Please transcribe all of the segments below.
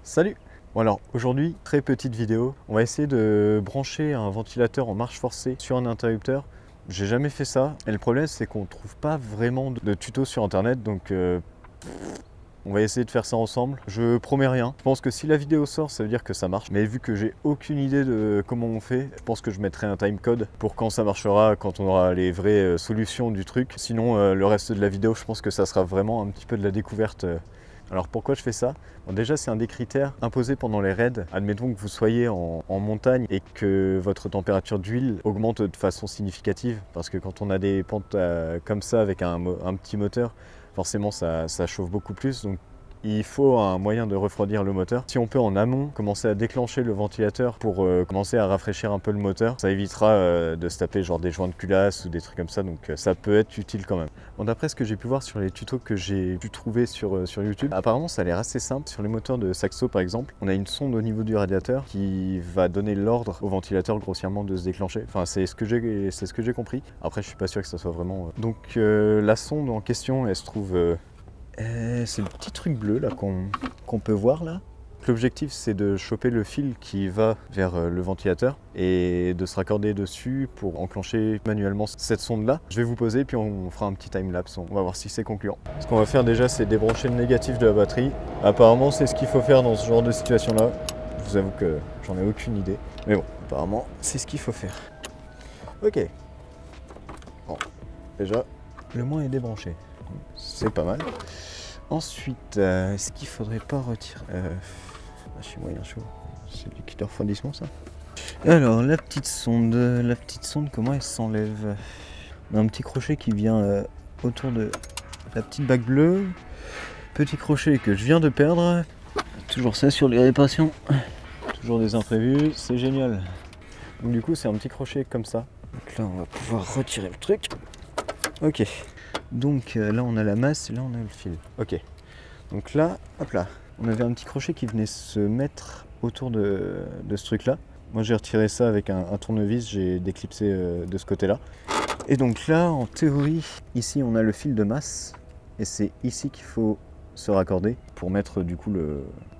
Salut! Bon alors aujourd'hui, très petite vidéo, on va essayer de brancher un ventilateur en marche forcée sur un interrupteur. J'ai jamais fait ça et le problème c'est qu'on trouve pas vraiment de tuto sur internet donc on va essayer de faire ça ensemble. Je promets rien. Je pense que si la vidéo sort, ça veut dire que ça marche. Mais vu que j'ai aucune idée de comment on fait, je pense que je mettrai un timecode pour quand ça marchera, quand on aura les vraies solutions du truc. Sinon, le reste de la vidéo, je pense que ça sera vraiment un petit peu de la découverte. Alors pourquoi je fais ça? Bon, déjà c'est un des critères imposés pendant les raids. Admettons que vous soyez en montagne et que votre température d'huile augmente de façon significative. Parce que quand on a des pentes comme ça avec un petit moteur, forcément ça chauffe beaucoup plus. Donc il faut un moyen de refroidir le moteur. Si on peut en amont commencer à déclencher le ventilateur pour commencer à rafraîchir un peu le moteur, ça évitera de se taper genre des joints de culasse ou des trucs comme ça, donc ça peut être utile quand même. Bon, d'après ce que j'ai pu voir sur les tutos que j'ai pu trouver sur YouTube, apparemment ça a l'air assez simple. Sur les moteurs de Saxo par exemple, on a une sonde au niveau du radiateur qui va donner l'ordre au ventilateur grossièrement de se déclencher. Enfin c'est ce que j'ai compris. Après je suis pas sûr que ça soit vraiment... Donc la sonde en question elle se trouve... c'est le petit truc bleu là qu'on peut voir là. L'objectif c'est de choper le fil qui va vers le ventilateur et de se raccorder dessus pour enclencher manuellement cette sonde là. Je vais vous poser puis on fera un petit timelapse, on va voir si c'est concluant. Ce qu'on va faire déjà c'est débrancher le négatif de la batterie. Apparemment c'est ce qu'il faut faire dans ce genre de situation là. Je vous avoue que j'en ai aucune idée. Mais bon, apparemment c'est ce qu'il faut faire. Ok. Bon, déjà le moins est débranché. C'est pas mal. Ensuite, est-ce qu'il faudrait pas retirer... je suis moyen chaud. C'est du kit de refroidissement ça. Alors, la petite sonde, comment elle s'enlève? On a un petit crochet qui vient autour de la petite bague bleue. Petit crochet que je viens de perdre. Toujours ça sur les réparations. Toujours des imprévus, c'est génial. Donc du coup, c'est un petit crochet comme ça. Donc là, on va pouvoir retirer le truc. Ok. Donc là on a la masse et là on a le fil. Ok. Donc là, hop là, on avait un petit crochet qui venait se mettre autour de ce truc là. Moi j'ai retiré ça avec un tournevis, j'ai déclipsé de ce côté là. Et donc là en théorie, ici on a le fil de masse et c'est ici qu'il faut se raccorder pour mettre du coup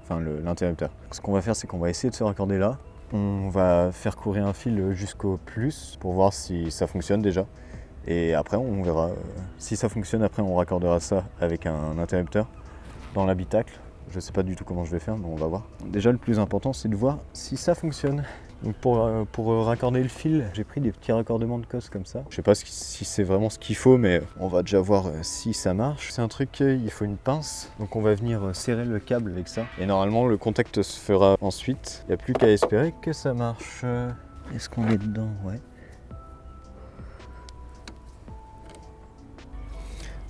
l'interrupteur. Ce qu'on va faire c'est qu'on va essayer de se raccorder là. On va faire courir un fil jusqu'au plus pour voir si ça fonctionne déjà. Et après on verra, si ça fonctionne, après on raccordera ça avec un interrupteur dans l'habitacle. Je sais pas du tout comment je vais faire, mais on va voir. Déjà le plus important c'est de voir si ça fonctionne. Donc pour raccorder le fil, j'ai pris des petits raccordements de cos comme ça. Je sais pas si c'est vraiment ce qu'il faut, mais on va déjà voir si ça marche. C'est un truc, il faut une pince, donc on va venir serrer le câble avec ça. Et normalement le contact se fera ensuite. Il n'y a plus qu'à espérer que ça marche. Est-ce qu'on est dedans? Ouais.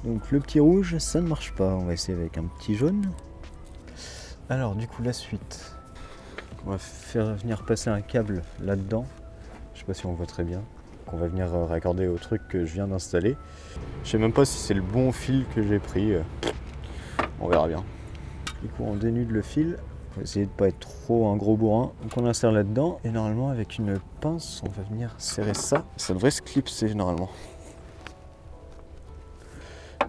Donc le petit rouge, ça ne marche pas. On va essayer avec un petit jaune. Alors du coup la suite. On va faire venir passer un câble là-dedans. Je sais pas si on voit très bien. On va venir raccorder au truc que je viens d'installer. Je sais même pas si c'est le bon fil que j'ai pris. On verra bien. Du coup on dénude le fil. On va essayer de pas être trop un gros bourrin. Donc on insère là-dedans. Et normalement avec une pince, on va venir serrer ça. Ça devrait se clipser normalement.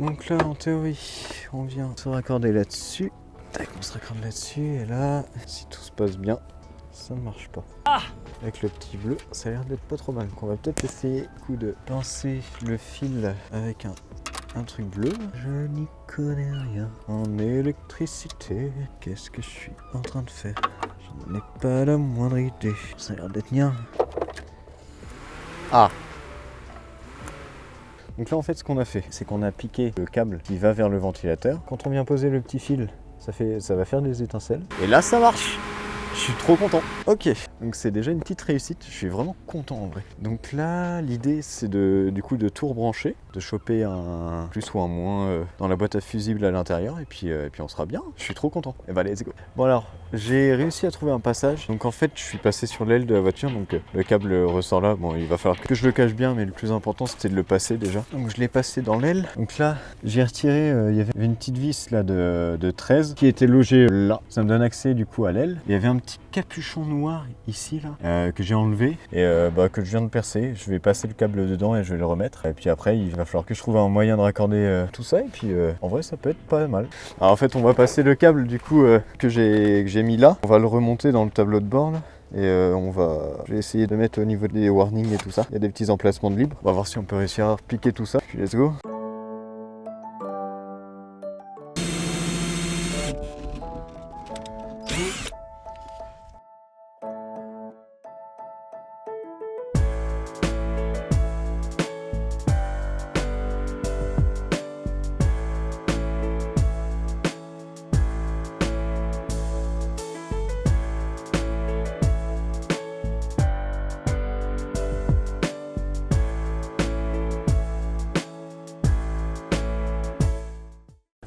Donc là, en théorie, on vient se raccorder là-dessus. Tac, on se raccorde là-dessus et là, si tout se passe bien, ça ne marche pas. Avec le petit bleu, ça a l'air d'être pas trop mal. Donc on va peut-être essayer coup de pincer le fil avec un truc bleu. Je n'y connais rien en électricité. Qu'est-ce que je suis en train de faire? Je n'ai pas la moindre idée. Ça a l'air d'être bien. Ah! Donc là en fait ce qu'on a fait, c'est qu'on a piqué le câble qui va vers le ventilateur. Quand on vient poser le petit fil, ça va faire des étincelles. Et là ça marche. Je suis trop content. Ok, donc c'est déjà une petite réussite. Je suis vraiment content en vrai. Donc là, l'idée c'est du coup de tout rebrancher, de choper un plus ou un moins dans la boîte à fusibles à l'intérieur et puis on sera bien. Je suis trop content. Et bah let's go. Bon alors, j'ai réussi à trouver un passage. Donc en fait, je suis passé sur l'aile de la voiture, donc le câble ressort là. Bon, il va falloir que je le cache bien, mais le plus important c'était de le passer déjà. Donc je l'ai passé dans l'aile. Donc là, j'ai retiré, il y avait une petite vis là de 13 qui était logée là. Ça me donne accès du coup à l'aile. Il y avait un petit capuchon noir ici là que j'ai enlevé et que je viens de percer. Je vais passer le câble dedans et je vais le remettre. Et puis après il va falloir que je trouve un moyen de raccorder tout ça et puis en vrai ça peut être pas mal. Alors en fait on va passer le câble du coup que j'ai mis là. On va le remonter dans le tableau de bord là. Et je vais essayer de mettre au niveau des warnings et tout ça. Il y a des petits emplacements de libre. On va voir si on peut réussir à piquer tout ça. Puis let's go.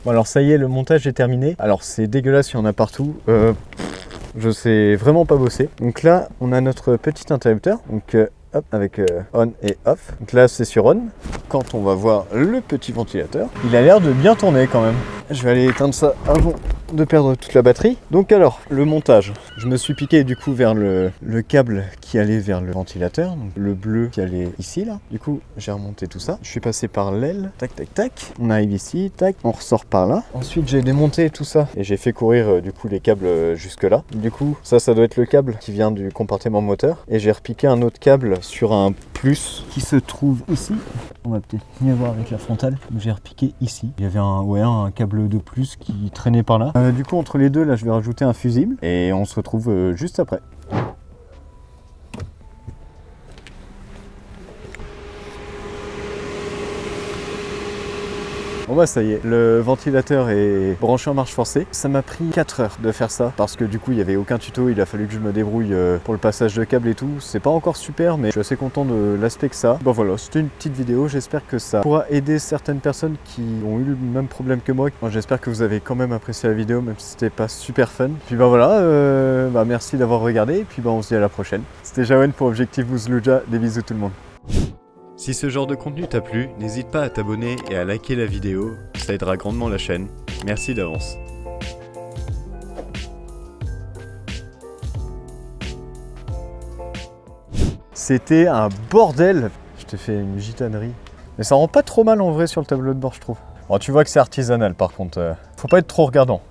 Bon alors ça y est, le montage est terminé. Alors c'est dégueulasse, il y en a partout. Je sais vraiment pas bosser. Donc là, on a notre petit interrupteur. Donc hop, avec on et off. Donc là, c'est sur on. Quand on va voir le petit ventilateur, il a l'air de bien tourner quand même. Je vais aller éteindre ça avant de perdre toute la batterie. Donc alors, le montage. Je me suis piqué du coup vers le câble qui allait vers le ventilateur. Donc le bleu qui allait ici là. Du coup, j'ai remonté tout ça. Je suis passé par l'aile. Tac, tac, tac. On arrive ici. Tac. On ressort par là. Ensuite, j'ai démonté tout ça. Et j'ai fait courir du coup les câbles jusque là. Du coup, ça doit être le câble qui vient du compartiment moteur. Et j'ai repiqué un autre câble sur un plus qui se trouve ici. On va peut-être mieux voir avec la frontale. J'ai repiqué ici. Il y avait un câble de plus qui traînait par là. Du coup, entre les deux, là, je vais rajouter un fusible. Et on se retrouve juste après. Bon bah ça y est, le ventilateur est branché en marche forcée. Ça m'a pris 4 heures de faire ça parce que du coup il n'y avait aucun tuto, il a fallu que je me débrouille pour le passage de câble et tout. C'est pas encore super mais je suis assez content de l'aspect que ça. Bon voilà, c'était une petite vidéo, j'espère que ça pourra aider certaines personnes qui ont eu le même problème que moi. Bon, j'espère que vous avez quand même apprécié la vidéo même si c'était pas super fun. Puis bah voilà, merci d'avoir regardé et puis on se dit à la prochaine. C'était Jawen pour Objectif Bouzlouja, des bisous tout le monde. Si ce genre de contenu t'a plu, n'hésite pas à t'abonner et à liker la vidéo, ça aidera grandement la chaîne. Merci d'avance. C'était un bordel. Je t'ai fait une gitanerie. Mais ça rend pas trop mal en vrai sur le tableau de bord je trouve. Bon, tu vois que c'est artisanal par contre. Faut pas être trop regardant.